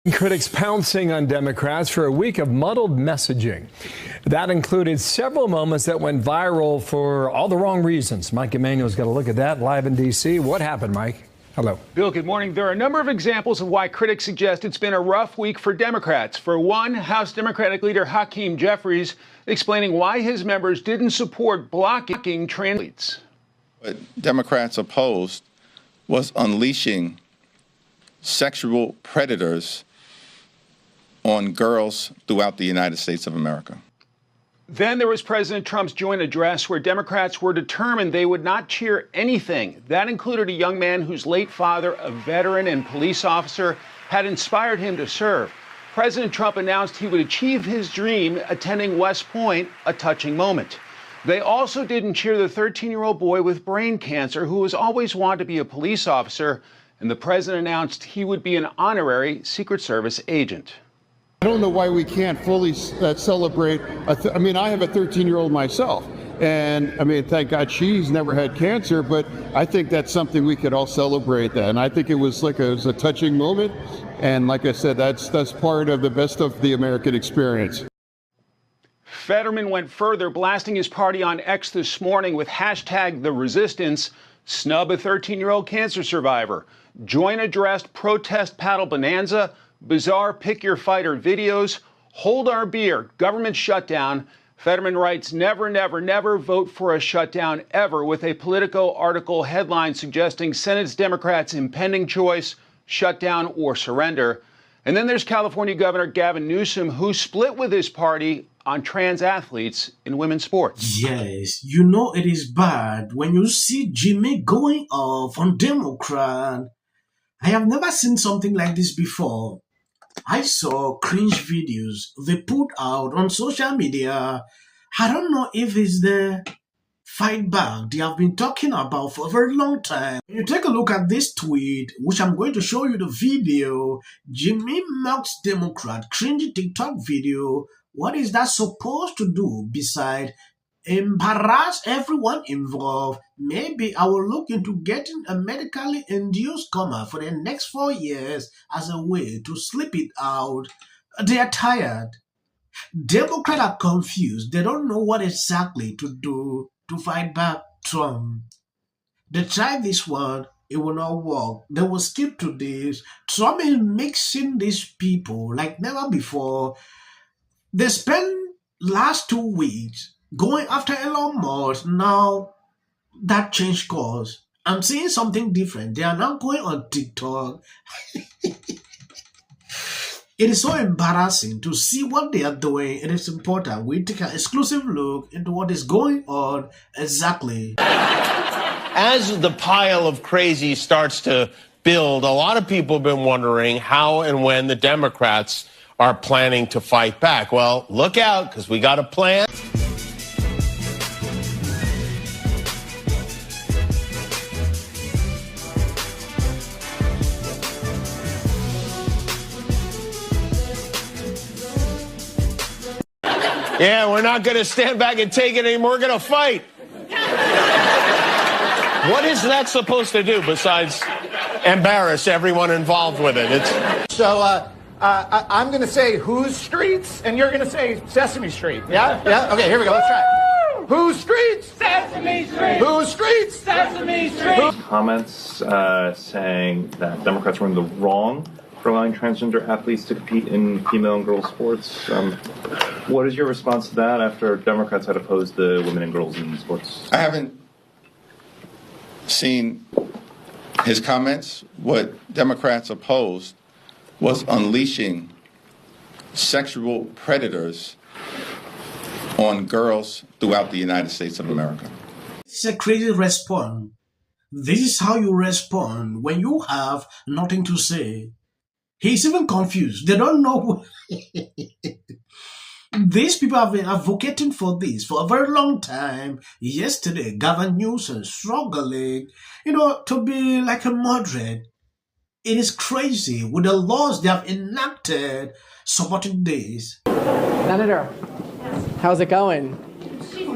Critics pouncing on Democrats for a week of muddled messaging. That included several moments that went viral for all the wrong reasons. Mike Emanuel's got a look at that live in D.C. What happened, Mike? Hello. Bill, good morning. There are a number of examples of why critics suggest it's been a rough week for Democrats. For one, House Democratic leader Hakeem Jeffries explaining why his members didn't support blocking trans athletes. What Democrats opposed was unleashing sexual predators on girls throughout the United States of America. Then there was President Trump's joint address where Democrats were determined they would not cheer anything. That included a young man whose late father, a veteran and police officer, had inspired him to serve. President Trump announced he would achieve his dream attending West Point, a touching moment. They also didn't cheer the 13-year-old boy with brain cancer who has always wanted to be a police officer, and the president announced he would be an honorary Secret Service agent. I don't know why we can't fully celebrate. I mean, I have a 13-year-old myself, and I mean, thank God she's never had cancer, but I think that's something we could all celebrate that. And I think it was a touching moment. And like I said, that's part of the best of the American experience. Fetterman went further, blasting his party on X this morning with #TheResistance, snub a 13-year-old cancer survivor, joint addressed protest paddle bonanza, bizarre pick your fighter videos, hold our beer, government shutdown. Fetterman writes, never, never, never vote for a shutdown ever, with a Politico article headline suggesting Senate's Democrats' impending choice, shutdown or surrender. And then there's California Governor Gavin Newsom, who split with his party on trans athletes in women's sports. Yes, you know it is bad when you see Jimmy going off on Democrat. I have never seen something like this before. I saw cringe videos they put out on social media. I don't know if it's the fight back they have been talking about for a very long time. When you take a look at this tweet, which I'm going to show you the video, Jimmy mocks Democrat, cringe TikTok video. What is that supposed to do besides embarrass everyone involved? Maybe I will look into getting a medically induced coma for the next 4 years as a way to sleep it out. They are tired. Democrats are confused. They don't know what exactly to do to fight back Trump. They tried this one, it will not work. They will skip to this. Trump is mixing these people like never before. They spent last 2 weeks going after Elon Musk. Now that changed course. I'm seeing something different. They are now going on TikTok. It is so embarrassing to see what they are doing. It is important we take an exclusive look into what is going on exactly. As the pile of crazy starts to build, a lot of people have been wondering how and when the Democrats are planning to fight back. Well, look out, because we got a plan. Yeah, we're not going to stand back and take it anymore. We're going to fight. What is that supposed to do besides embarrass everyone involved with it? I'm going to say whose streets, and you're going to say Sesame Street. Yeah? Yeah? Okay, here we go. Let's try it. Whose streets? Sesame Street. Whose streets? Sesame Street. Comments saying that Democrats were in the wrong for allowing transgender athletes to compete in female and girls sports. What is your response to that after Democrats had opposed the women and girls in sports? I haven't seen his comments. What Democrats opposed was unleashing sexual predators on girls throughout the United States of America. It's a crazy response. This is how you respond when you have nothing to say. He's even confused. They don't know. These people have been advocating for this for a very long time. Yesterday, Gavin Newsom struggling, to be like a moderate. It is crazy with the laws they have enacted supporting this. Senator, how's it going?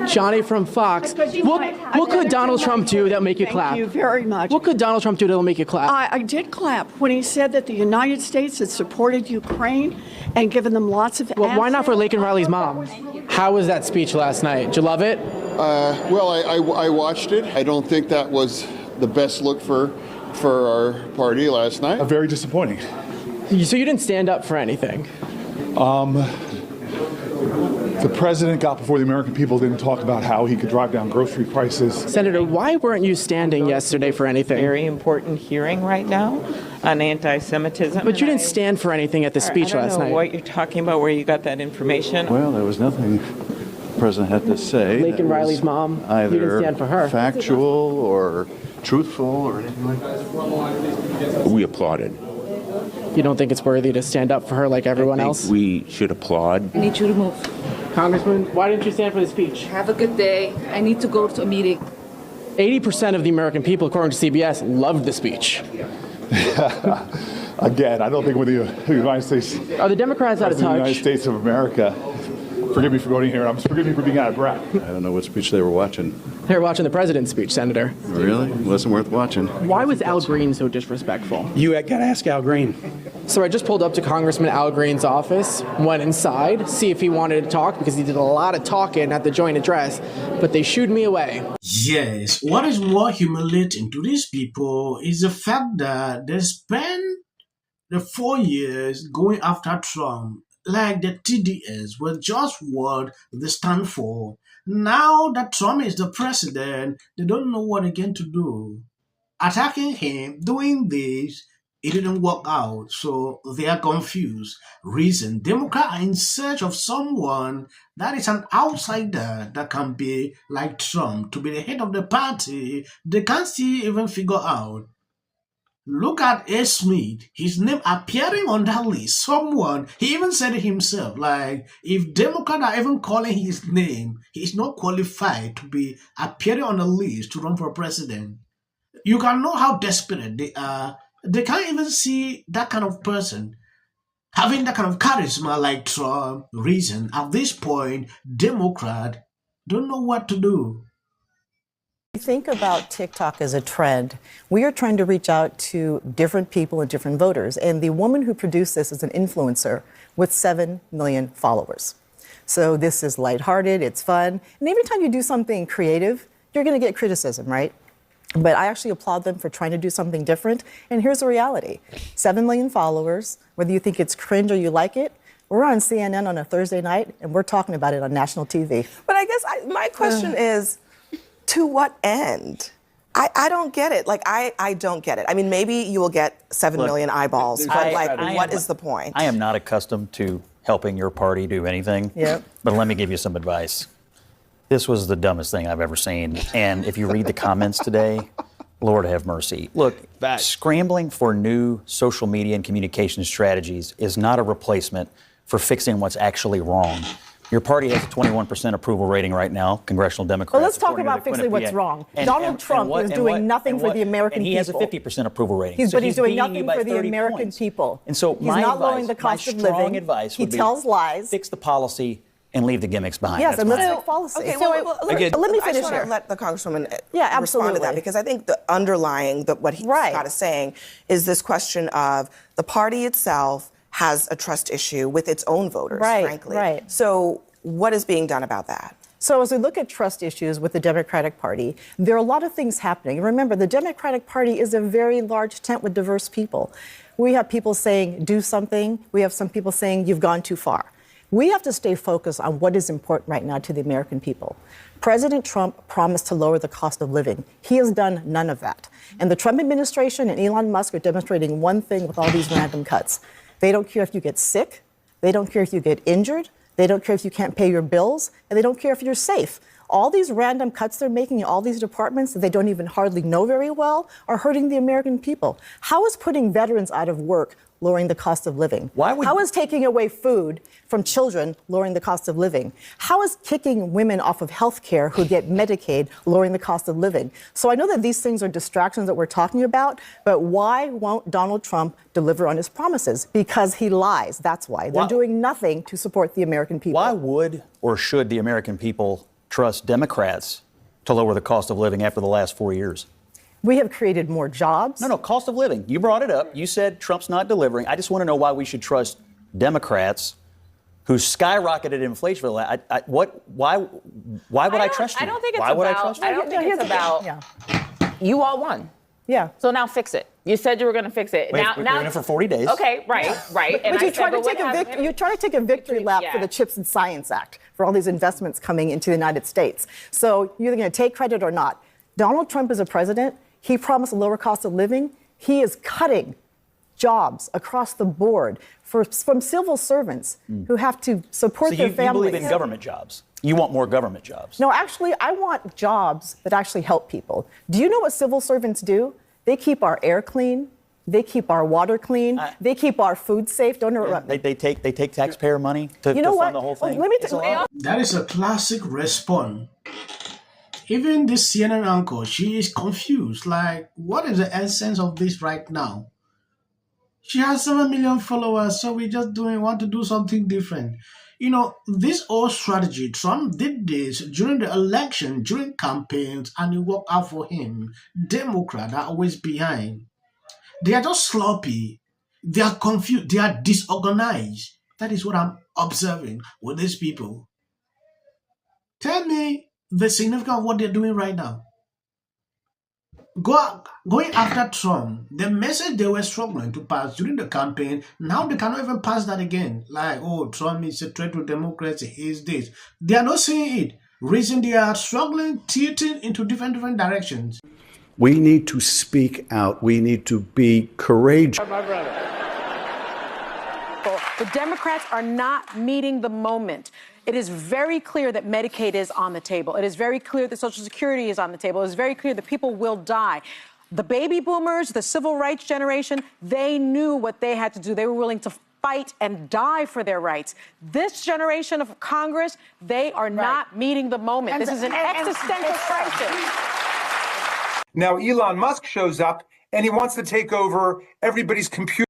Johnny from Fox. What could Donald Trump do that'll make you clap? Thank you very much. What could Donald Trump do that'll make you clap? I did clap when he said that the United States had supported Ukraine and given them lots of Well, why not for Laken Riley's mom? How was that speech last night? Did you love it? Well, I watched it. I don't think that was the best look for our party last night. Very disappointing. So you didn't stand up for anything? The president got before the American people, didn't talk about how he could drive down grocery prices. Senator, why weren't you standing yesterday for anything? Very important hearing right now on anti-Semitism. But you didn't stand for anything at the speech last night. I don't know what you're talking about, where you got that information. Well, there was nothing the president had to say. Laken Riley's mom, either you didn't stand for her. Factual or truthful or anything like that. We applauded. You don't think it's worthy to stand up for her like everyone else? We should applaud. I need you to move. Congressman, why didn't you stand for the speech? Have a good day. I need to go to a meeting. 80% of the American people, according to CBS, loved the speech. Again, I don't think with the United States. Are the Democrats out of touch? The United States of America. Forgive me for voting here. Forgive me for being out of breath. I don't know what speech they were watching. They were watching the president's speech, Senator. Really? It wasn't worth watching. Why was Al Green so disrespectful? You got to ask Al Green. So I just pulled up to Congressman Al Green's office, went inside, see if he wanted to talk, because he did a lot of talking at the joint address, but they shooed me away. Yes, what is more humiliating to these people is the fact that they spent the 4 years going after Trump like the TDS was just what they stand for. Now that Trump is the president, they don't know what again to do. Attacking him, doing this, it didn't work out, so they are confused. Reason, Democrats are in search of someone that is an outsider that can be like Trump, to be the head of the party. They can't still even figure out. Look at A. Smith, his name appearing on that list. Someone, he even said it himself, like, if Democrats are even calling his name, he's not qualified to be appearing on the list to run for president. You can know how desperate they are. They can't even see that kind of person having that kind of charisma like Trump. Reason, at this point, Democrats don't know what to do. You think about TikTok as a trend. We are trying to reach out to different people and different voters. And the woman who produced this is an influencer with 7 million followers. So this is lighthearted, it's fun. And every time you do something creative, you're going to get criticism, right? But I actually applaud them for trying to do something different. And here's the reality. 7 million followers, whether you think it's cringe or you like it, we're on CNN on a Thursday night, and we're talking about it on national TV. But I guess my question is, to what end? I don't get it. Like, I don't get it. I mean, maybe you will get 7 million eyeballs, but what is the point? I am not accustomed to helping your party do anything. Yep. But let me give you some advice. This was the dumbest thing I've ever seen. And if you read the comments today, Lord have mercy. Look, scrambling for new social media and communication strategies is not a replacement for fixing what's actually wrong. Your party has a 21% approval rating right now, congressional Democrats. Well, let's talk about fixing what's wrong. Donald Trump is doing nothing for the American people. And he has a 50% approval rating. But he's doing nothing for the American people. And so he's not lowering the cost of living. He tells lies. Fix the policy and leave the gimmicks behind. Yes, and let's fix policy. Okay, well, let me finish. I just want to let the Congresswoman respond to that, because I think the underlying, what Scott is saying, is this question of the party itself has a trust issue with its own voters, frankly. Right. So what is being done about that? So as we look at trust issues with the Democratic Party, there are a lot of things happening. Remember, the Democratic Party is a very large tent with diverse people. We have people saying, do something. We have some people saying, you've gone too far. We have to stay focused on what is important right now to the American people. President Trump promised to lower the cost of living. He has done none of that. And the Trump administration and Elon Musk are demonstrating one thing with all these random cuts. They don't care if you get sick. They don't care if you get injured. They don't care if you can't pay your bills. And they don't care if you're safe. All these random cuts they're making in all these departments that they don't even hardly know very well are hurting the American people. How is putting veterans out of work lowering the cost of living? How is taking away food from children lowering the cost of living? How is kicking women off of health care who get Medicaid lowering the cost of living? So I know that these things are distractions that we're talking about, but why won't Donald Trump deliver on his promises? Because he lies. That's why. They're doing nothing to support the American people. Why would or should the American people trust Democrats to lower the cost of living after the last 4 years? We have created more jobs. No, cost of living. You brought it up. You said Trump's not delivering. I just want to know why we should trust Democrats who skyrocketed inflation. Why would I trust you? I don't think it's why would I trust you? I don't think it's about. You all won. Yeah. So now fix it. You said you were going to fix it. Wait, we're doing it for 40 days. Okay, right. And but you're trying to take a victory lap for the CHIPS and Science Act, for all these investments coming into the United States. So you're either going to take credit or not. Donald Trump is a president. He promised a lower cost of living. He is cutting jobs across the board from civil servants who have to support their families. You believe in government jobs. You want more government jobs. No, actually, I want jobs that actually help people. Do you know what civil servants do? They keep our air clean. They keep our water clean. They keep our food safe. Don't interrupt me. They take taxpayer money to fund the whole thing. Let me tell you. That is a classic response. Even this CNN anchor, she is confused. Like, what is the essence of this right now? She has 7 million followers, so we just want to do something different. You know, this old strategy, Trump did this during the election, during campaigns, and it worked out for him. Democrats are always behind. They are just sloppy. They are confused. They are disorganized. That is what I'm observing with these people. Tell me the significance of what they're doing right now. Going after Trump, the message they were struggling to pass during the campaign, now they cannot even pass that again. Like, oh, Trump is a threat to democracy, he is this. They are not seeing it. Reason they are struggling, tilting into different directions. We need to speak out. We need to be courageous. The Democrats are not meeting the moment. It is very clear that Medicaid is on the table. It is very clear that Social Security is on the table. It is very clear that people will die. The baby boomers, the civil rights generation, they knew what they had to do. They were willing to fight and die for their rights. This generation of Congress, they are not meeting the moment. This is an existential crisis. Now, Elon Musk shows up and he wants to take over everybody's computer.